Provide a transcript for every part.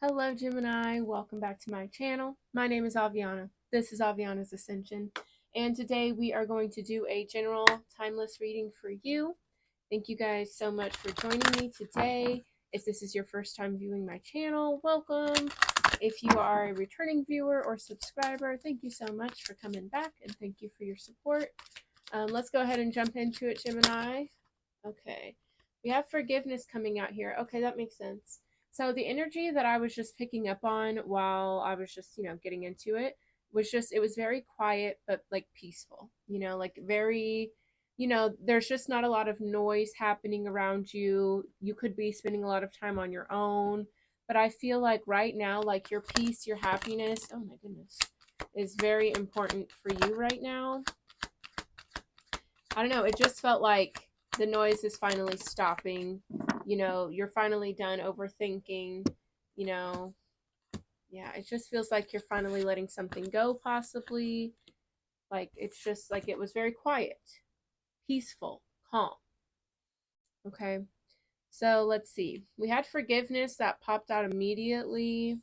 Hello Gemini, welcome back to my channel. My name is Aviana. This is Aviana's Ascension. And today we are going to do a general timeless reading for you. Thank you guys so much for joining me today. If this is your first time viewing my channel, welcome. If you are a returning viewer or subscriber, thank you so much for coming back and thank you for your support. Let's go ahead and jump into it, Gemini. Okay, we have forgiveness coming out here. Okay, that makes sense. So the energy that I was just picking up on while I was just, getting into it was just, it was very quiet, but like peaceful, like very, there's just not a lot of noise happening around you. You could be spending a lot of time on your own, but I feel like right now, like your peace, your happiness, oh my goodness, is very important for you right now. I don't know, it just felt like the noise is finally stopping. You're finally done overthinking, you know. Yeah, it just feels like you're finally letting something go, possibly. Like, it's just like it was very quiet, peaceful, calm. Okay, so let's see. We had forgiveness that popped out immediately.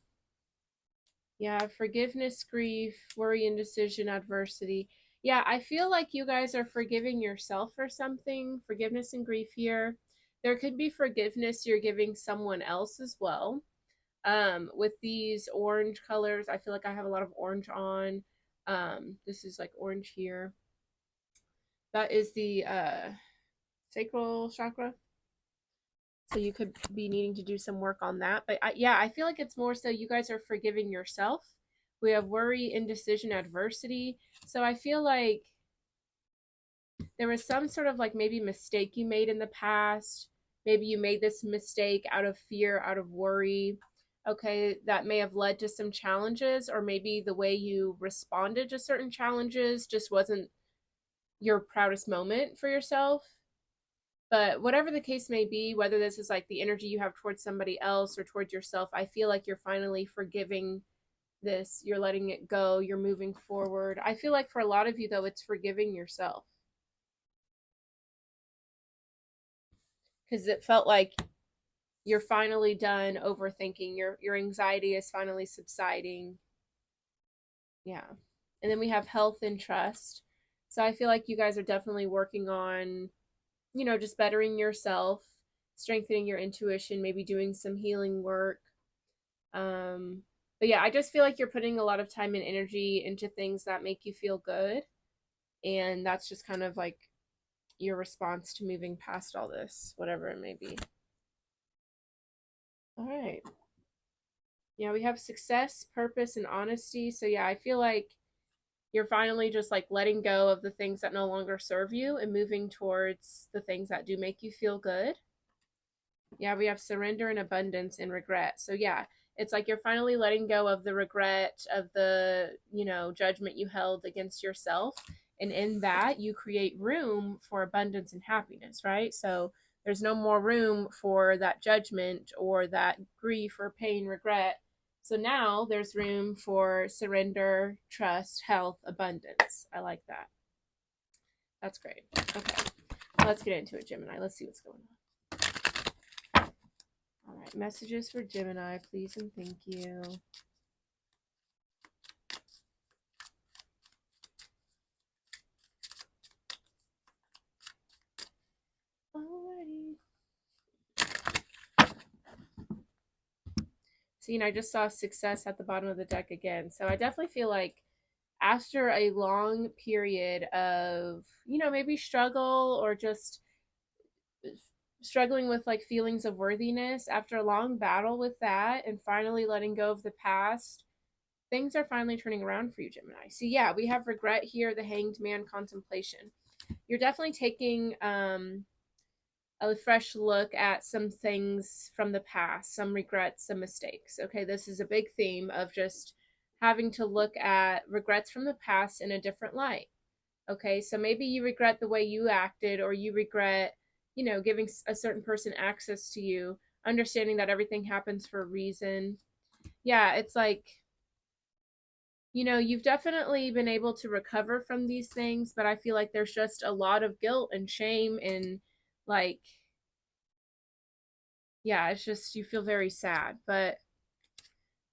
Yeah, forgiveness, grief, worry, indecision, adversity. Yeah, I feel like you guys are forgiving yourself for something. Forgiveness and grief here. There could be forgiveness you're giving someone else as well. With these orange colors, I feel like I have a lot of orange on. This is like orange here. That is the sacral chakra. So you could be needing to do some work on that. But yeah, I feel like it's more so you guys are forgiving yourself. We have worry, indecision, adversity. So I feel like there was some sort of like maybe mistake you made in the past. Maybe you made this mistake out of fear, out of worry. Okay, that may have led to some challenges, or maybe the way you responded to certain challenges just wasn't your proudest moment for yourself. But whatever the case may be, whether this is like the energy you have towards somebody else or towards yourself, I feel like you're finally forgiving this. You're letting it go. You're moving forward. I feel like for a lot of you, though, it's forgiving yourself. Because it felt like you're finally done overthinking. Your anxiety is finally subsiding. Yeah. And then we have health and trust. So I feel like you guys are definitely working on, just bettering yourself, strengthening your intuition, maybe doing some healing work. But yeah, I just feel like you're putting a lot of time and energy into things that make you feel good. And that's just kind of like your response to moving past all this, whatever it may be. All right. Yeah, we have success, purpose, and honesty. So yeah, I feel like you're finally just like letting go of the things that no longer serve you and moving towards the things that do make you feel good. Yeah, we have surrender and abundance and regret. So yeah, it's like you're finally letting go of the regret of the, judgment you held against yourself. And in that, you create room for abundance and happiness, right? So there's no more room for that judgment or that grief or pain, regret. So now there's room for surrender, trust, health, abundance. I like that. That's great. Okay. Let's get into it, Gemini. Let's see what's going on. All right, messages for Gemini, please and thank you. Alrighty. See, and I just saw success at the bottom of the deck again. So I definitely feel like after a long period of, maybe struggle or just struggling with like feelings of worthiness, after a long battle with that and finally letting go of the past, things are finally turning around for you, Gemini. So yeah, we have regret here, the Hanged Man, contemplation. You're definitely taking a fresh look at some things from the past, some regrets, some mistakes. Okay, this is a big theme of just having to look at regrets from the past in a different light. Okay, so maybe you regret the way you acted, or you regret, giving a certain person access to you, understanding that everything happens for a reason. Yeah, it's like, you've definitely been able to recover from these things, but I feel like there's just a lot of guilt and shame and like, yeah, it's just you feel very sad. But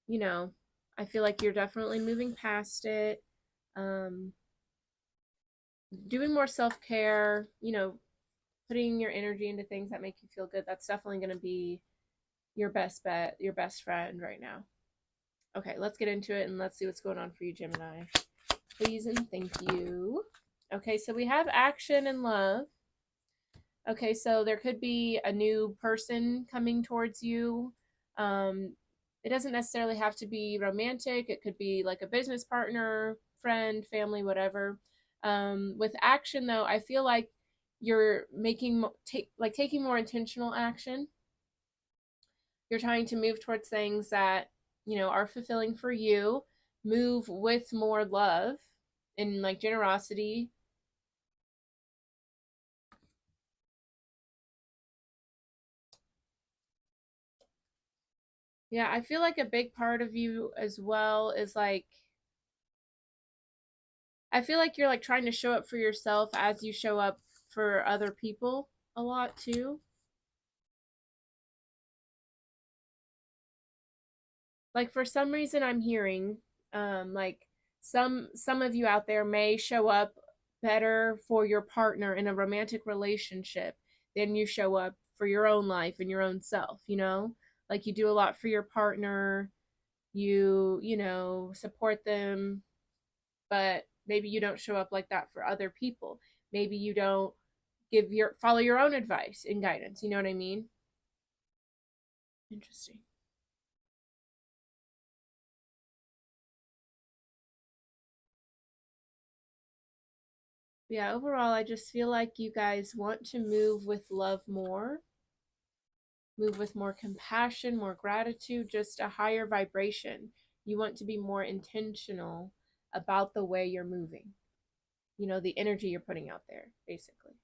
you know, I feel like you're definitely moving past it. Um, Doing more self-care, putting your energy into things that make you feel good. That's definitely going to be your best bet, your best friend right now. Okay, let's get into it and let's see what's going on for you, Gemini. Please and thank you. Okay, so we have action and love. Okay, so there could be a new person coming towards you. It doesn't necessarily have to be romantic. It could be like a business partner, friend, family, whatever. With action, though, I feel like you're taking more intentional action. You're trying to move towards things that are fulfilling for you. Move with more love and like generosity. Yeah, I feel like a big part of you as well is like I feel like you're like trying to show up for yourself as you show up for other people a lot too. Like for some reason I'm hearing like some of you out there may show up better for your partner in a romantic relationship than you show up for your own life and your own self, you know? Like you do a lot for your partner, you support them, but maybe you don't show up like that for other people. Maybe you don't follow your own advice and guidance. You know what I mean? Interesting. Yeah, overall, I just feel like you guys want to move with love more, move with more compassion, more gratitude, just a higher vibration. You want to be more intentional about the way you're moving, the energy you're putting out there, basically.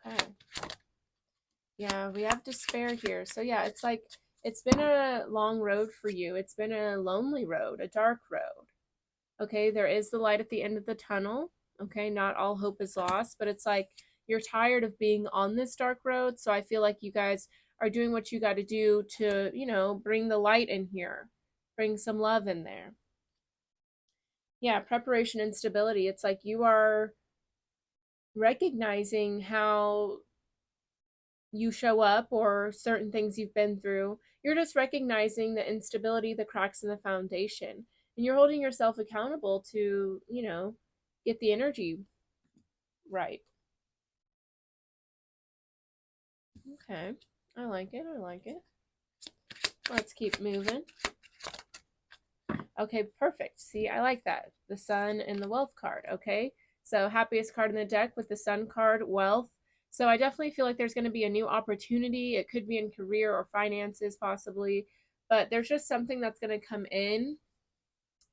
Okay. Yeah, we have despair here. So yeah, it's like it's been a long road for you. It's been a lonely road, a dark road. Okay, there is the light at the end of the tunnel. Okay, not all hope is lost, but it's like you're tired of being on this dark road. So I feel like you guys are doing what you got to do to, bring the light in here, bring some love in there. Yeah, preparation and stability. It's like you are recognizing how you show up or certain things you've been through. You're just recognizing the instability, the cracks in the foundation, and you're holding yourself accountable to, get the energy right. Okay. I like it. I like it. Let's keep moving. Okay, perfect. See, I like that. The sun and the wealth card. Okay. So, happiest card in the deck with the sun card, wealth. So, I definitely feel like there's going to be a new opportunity. It could be in career or finances, possibly, but there's just something that's going to come in,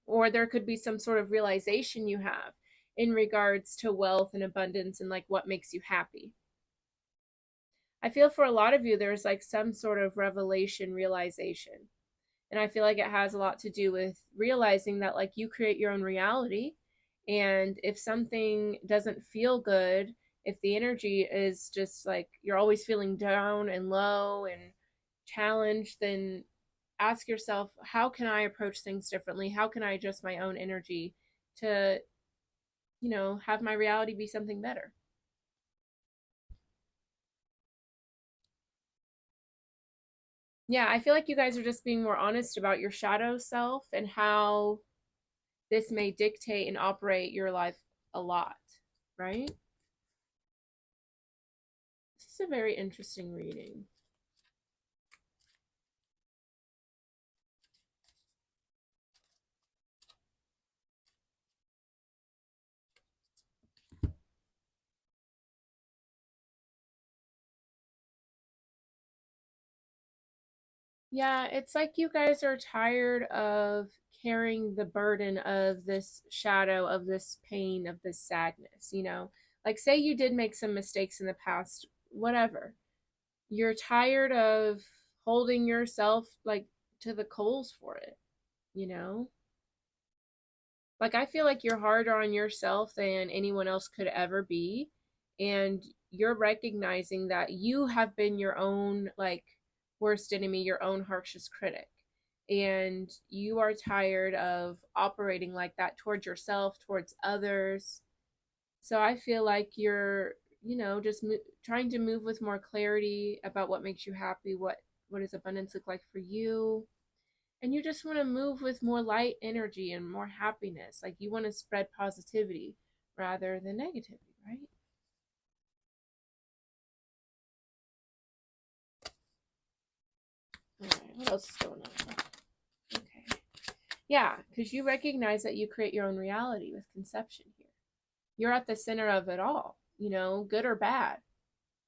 or there could be some sort of realization you have in regards to wealth and abundance and like what makes you happy. I feel for a lot of you, there's like some sort of revelation, realization. And I feel like it has a lot to do with realizing that like you create your own reality. And if something doesn't feel good, if the energy is just like you're always feeling down and low and challenged, then ask yourself, how can I approach things differently? How can I adjust my own energy to, have my reality be something better? Yeah, I feel like you guys are just being more honest about your shadow self and how this may dictate and operate your life a lot, right? This is a very interesting reading. Yeah, it's like you guys are tired of carrying the burden of this shadow, of this pain, of this sadness, Like, say you did make some mistakes in the past, whatever. You're tired of holding yourself, like, to the coals for it, you know? Like, I feel like you're harder on yourself than anyone else could ever be. And you're recognizing that you have been your own, like, worst enemy, your own harshest critic. and you are tired of operating like that towards yourself, towards others. So I feel like you're, just trying to move with more clarity about what makes you happy, what does abundance look like for you. And you just want to move with more light energy and more happiness. Like you want to spread positivity rather than negativity, right? All right, what else is going on? Okay. Yeah, because you recognize that you create your own reality with conception here. You're at the center of it all, good or bad.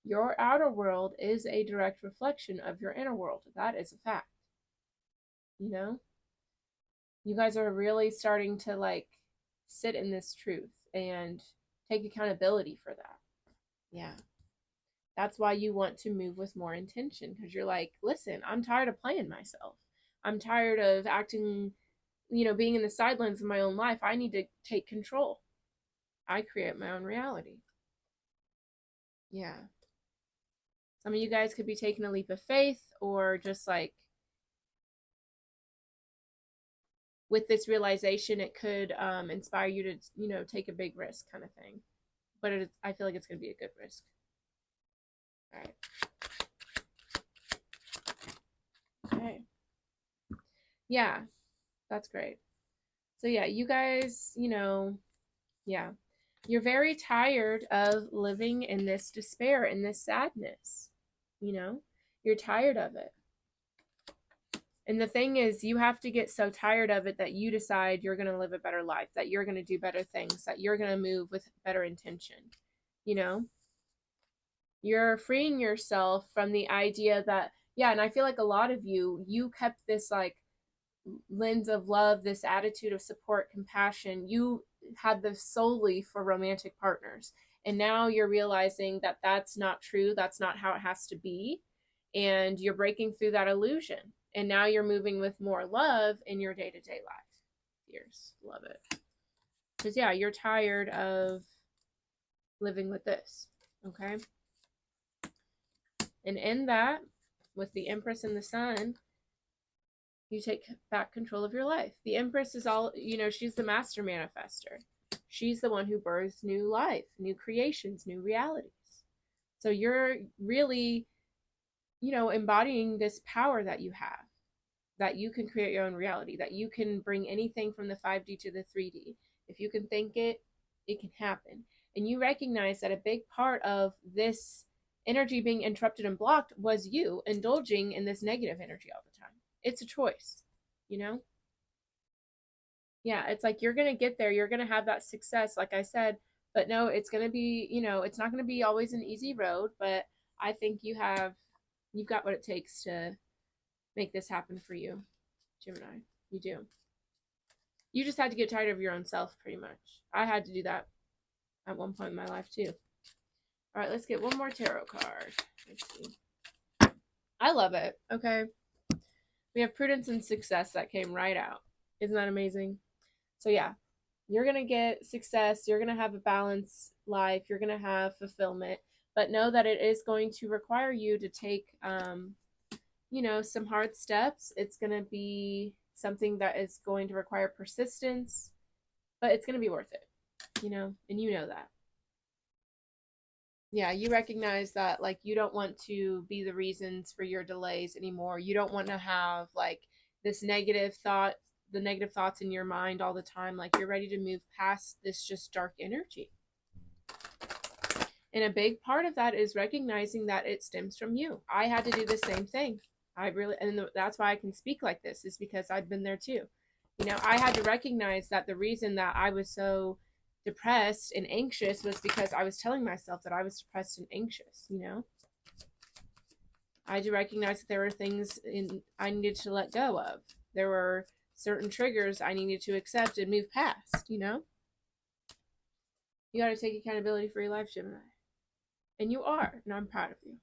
Your outer world is a direct reflection of your inner world. That is a fact. You know, you guys are really starting to like sit in this truth and take accountability for that. Yeah. That's why you want to move with more intention because you're like, listen, I'm tired of playing myself. I'm tired of acting, being in the sidelines of my own life. I need to take control. I create my own reality. Yeah. Some of you guys could be taking a leap of faith or just like with this realization, it could inspire you to, take a big risk kind of thing. But I feel like it's going to be a good risk. All right. Okay. Yeah, that's great. So yeah, you guys, yeah, you're very tired of living in this despair, in this sadness. You're tired of it. And the thing is, you have to get so tired of it that you decide you're going to live a better life, that you're going to do better things, that you're going to move with better intention. You're freeing yourself from the idea that, yeah, and I feel like a lot of you kept this like lens of love, this attitude of support, compassion. You had this solely for romantic partners. And now you're realizing that that's not true. That's not how it has to be. And you're breaking through that illusion. And now you're moving with more love in your day to day life. Fierce. Love it. Because, yeah, you're tired of living with this. Okay. And in that, with the Empress and the Sun, you take back control of your life. The Empress is all, she's the master manifester. She's the one who births new life, new creations, new realities. So you're really, embodying this power that you have, that you can create your own reality, that you can bring anything from the 5D to the 3D. If you can think it, it can happen. And you recognize that a big part of this energy being interrupted and blocked was you indulging in this negative energy all the time. It's a choice, Yeah, it's like you're going to get there. You're going to have that success, like I said. But no, it's going to be, it's not going to be always an easy road. But I think you've got what it takes to make this happen for you, Gemini. You do. You just had to get tired of your own self, pretty much. I had to do that at one point in my life, too. All right, let's get one more tarot card. Let's see. I love it. Okay. We have prudence and success that came right out. Isn't that amazing? So, yeah, you're going to get success. You're going to have a balanced life. You're going to have fulfillment. But know that it is going to require you to take, some hard steps. It's going to be something that is going to require persistence, but it's going to be worth it, and you know that. Yeah, you recognize that, like, you don't want to be the reasons for your delays anymore. You don't want to have, like, this negative thought, the negative thoughts in your mind all the time. Like, you're ready to move past this just dark energy. And a big part of that is recognizing that it stems from you. I had to do the same thing. And that's why I can speak like this, is because I've been there too. I had to recognize that the reason that I was so depressed and anxious was because I was telling myself that I was depressed and anxious, I had to recognize that there were things I needed to let go of. There were certain triggers I needed to accept and move past, You got to take accountability for your life, Gemini. And you are, and I'm proud of you.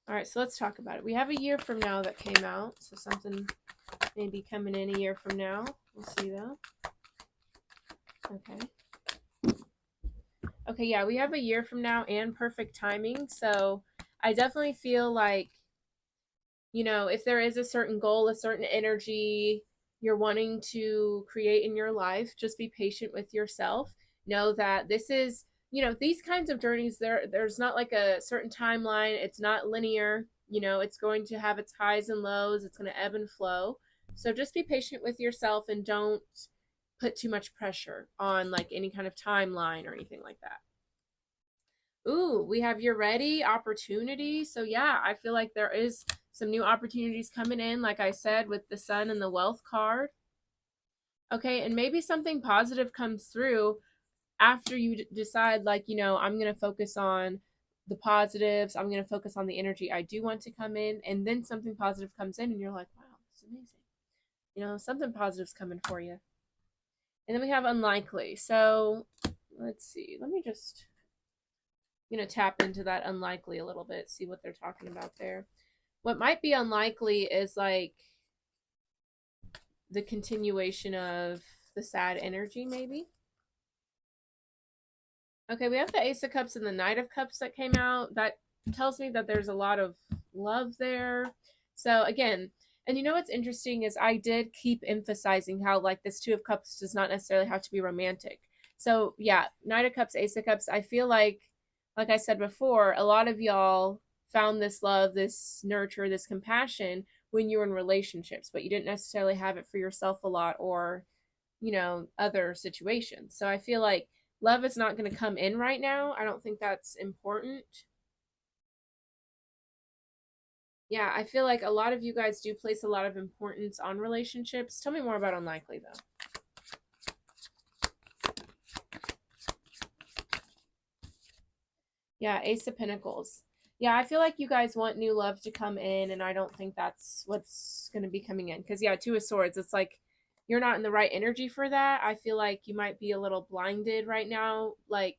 All right, so let's talk about it. We have a year from now that came out, so something may be coming in a year from now. We'll see, though. Okay. Okay, yeah, we have a year from now and perfect timing, so I definitely feel like, if there is a certain goal, a certain energy you're wanting to create in your life, just be patient with yourself. Know that this is, these kinds of journeys, there's not like a certain timeline. It's not linear. It's going to have its highs and lows. It's going to ebb and flow. So just be patient with yourself and don't put too much pressure on like any kind of timeline or anything like that. Ooh, we have your ready opportunity. So yeah, I feel like there is some new opportunities coming in, like I said, with the sun and the wealth card. Okay, and maybe something positive comes through after you decide, like, I'm going to focus on the positives. I'm going to focus on the energy I do want to come in. And then something positive comes in, and you're like, wow, this is amazing. Something positive's coming for you. And then we have unlikely. So let's see. Let me just, tap into that unlikely a little bit, see what they're talking about there. What might be unlikely is like the continuation of the sad energy, maybe. Okay, we have the Ace of Cups and the Knight of Cups that came out. That tells me that there's a lot of love there. So again, and what's interesting is I did keep emphasizing how like this Two of Cups does not necessarily have to be romantic. So yeah, Knight of Cups, Ace of Cups, I feel like I said before, a lot of y'all found this love, this nurture, this compassion when you were in relationships, but you didn't necessarily have it for yourself a lot, or other situations. So I feel like love is not going to come in right now. I don't think that's important. Yeah, I feel like a lot of you guys do place a lot of importance on relationships. Tell me more about unlikely, though. Yeah, Ace of Pentacles. Yeah, I feel like you guys want new love to come in, and I don't think that's what's going to be coming in. Because, yeah, Two of Swords, it's like you're not in the right energy for that. I feel like you might be a little blinded right now. Like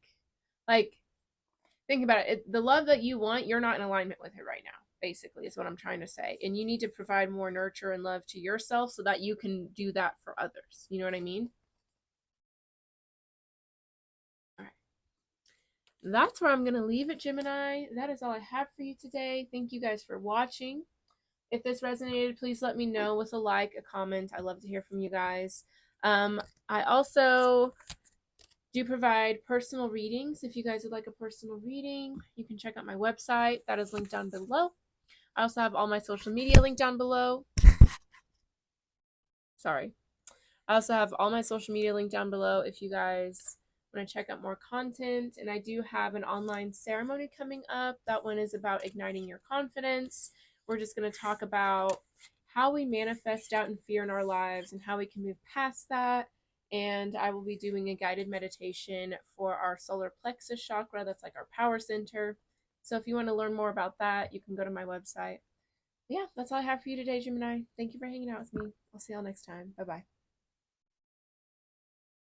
think about it. The love that you want, you're not in alignment with it right now, basically, is what I'm trying to say. And you need to provide more nurture and love to yourself so that you can do that for others. You know what I mean? All right. That's where I'm going to leave it, Gemini. That is all I have for you today. Thank you guys for watching. If this resonated, please let me know with a like, a comment. I love to hear from you guys. I also do provide personal readings. If you guys would like a personal reading, you can check out my website. That is linked down below. I also have all my social media linked down below. Sorry. I also have all my social media linked down below if you guys want to check out more content. And I do have an online ceremony coming up. That one is about igniting your confidence. We're just going to talk about how we manifest doubt and fear in our lives and how we can move past that. And I will be doing a guided meditation for our solar plexus chakra. That's like our power center. So if you want to learn more about that, you can go to my website. Yeah, that's all I have for you today, Gemini. Thank you for hanging out with me. I'll see y'all next time. Bye-bye.